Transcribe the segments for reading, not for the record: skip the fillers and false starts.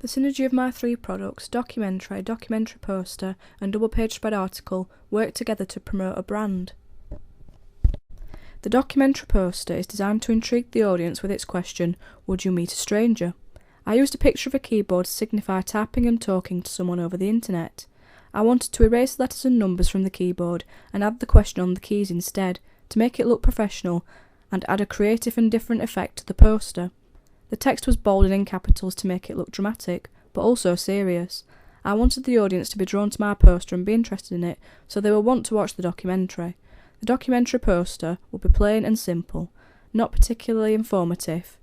The synergy of my three products, documentary poster, and double-page spread article, work together to promote a brand. The documentary poster is designed to intrigue the audience with its question, "Would you meet a stranger?" I used a picture of a keyboard to signify typing and talking to someone over the internet. I wanted to erase letters and numbers from the keyboard and add the question on the keys instead, to make it look professional and add a creative and different effect to the poster. The text was bold and in capitals to make it look dramatic, but also serious. I wanted the audience to be drawn to my poster and be interested in it, so they will want to watch the documentary. The documentary poster will be plain and simple, not particularly informative.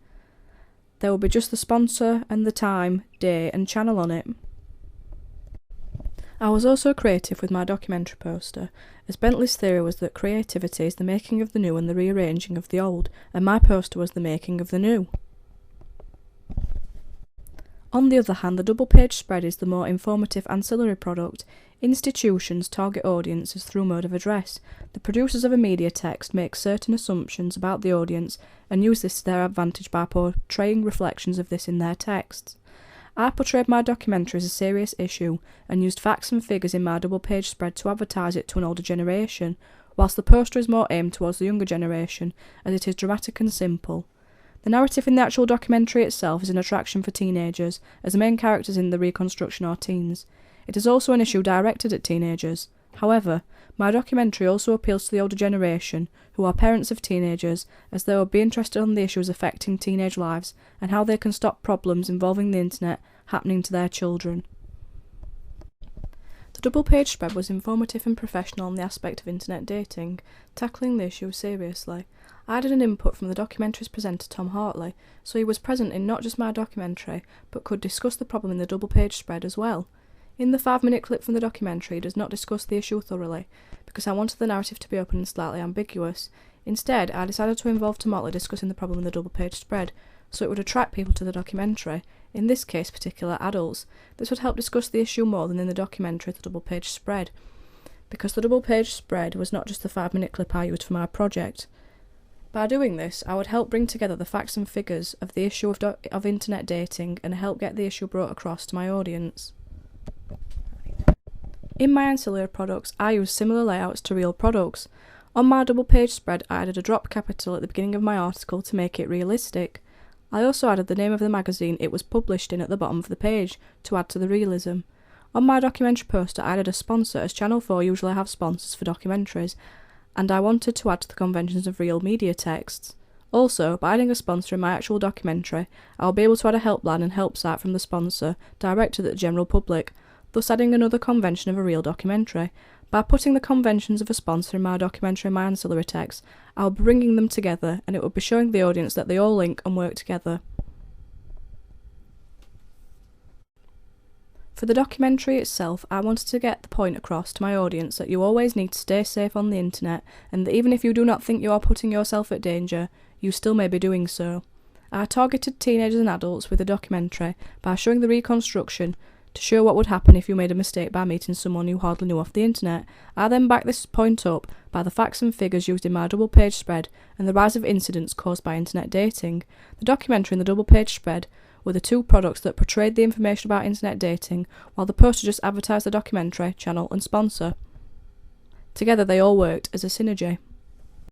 There will be just the sponsor and the time, day and channel on it. I was also creative with my documentary poster, as Bentley's theory was that creativity is the making of the new and the rearranging of the old, and my poster was the making of the new. On the other hand, the double-page spread is the more informative ancillary product. Institutions target audiences through mode of address. The producers of a media text make certain assumptions about the audience and use this to their advantage by portraying reflections of this in their texts. I portrayed my documentary as a serious issue and used facts and figures in my double-page spread to advertise it to an older generation, whilst the poster is more aimed towards the younger generation, as it is dramatic and simple. The narrative in the actual documentary itself is an attraction for teenagers, as the main characters in the reconstruction are teens. It is also an issue directed at teenagers. However, my documentary also appeals to the older generation, who are parents of teenagers, as they will be interested in the issues affecting teenage lives and how they can stop problems involving the internet happening to their children. The double-page spread was informative and professional on the aspect of internet dating, tackling the issue seriously. I added an input from the documentary's presenter Tom Hartley, so he was present in not just my documentary, but could discuss the problem in the double-page spread as well. In the 5-minute clip from the documentary, he does not discuss the issue thoroughly, because I wanted the narrative to be open and slightly ambiguous. Instead, I decided to involve Tom Hartley discussing the problem in the double-page spread, so it would attract people to the documentary, in this case particular adults. This would help discuss the issue more than in the documentary the double-page spread, because the double-page spread was not just the 5-minute clip I used for my project. By doing this, I would help bring together the facts and figures of the issue of internet dating and help get the issue brought across to my audience. In my ancillary products, I use similar layouts to real products. On my double-page spread, I added a drop capital at the beginning of my article to make it realistic. I also added the name of the magazine it was published in at the bottom of the page, to add to the realism. On my documentary poster, I added a sponsor, as Channel 4 usually have sponsors for documentaries, and I wanted to add to the conventions of real media texts. Also, by adding a sponsor in my actual documentary, I will be able to add a helpline and help site from the sponsor, directed at the general public, thus adding another convention of a real documentary. By putting the conventions of a sponsor in my documentary and my ancillary text, I will be bringing them together, and it will be showing the audience that they all link and work together. For the documentary itself, I wanted to get the point across to my audience that you always need to stay safe on the internet, and that even if you do not think you are putting yourself at danger, you still may be doing so. I targeted teenagers and adults with the documentary by showing the reconstruction to show what would happen if you made a mistake by meeting someone you hardly knew off the internet. I then backed this point up by the facts and figures used in my double-page spread and the rise of incidents caused by internet dating. The documentary and the double-page spread were the two products that portrayed the information about internet dating, while the poster just advertised the documentary, channel and sponsor. Together they all worked as a synergy.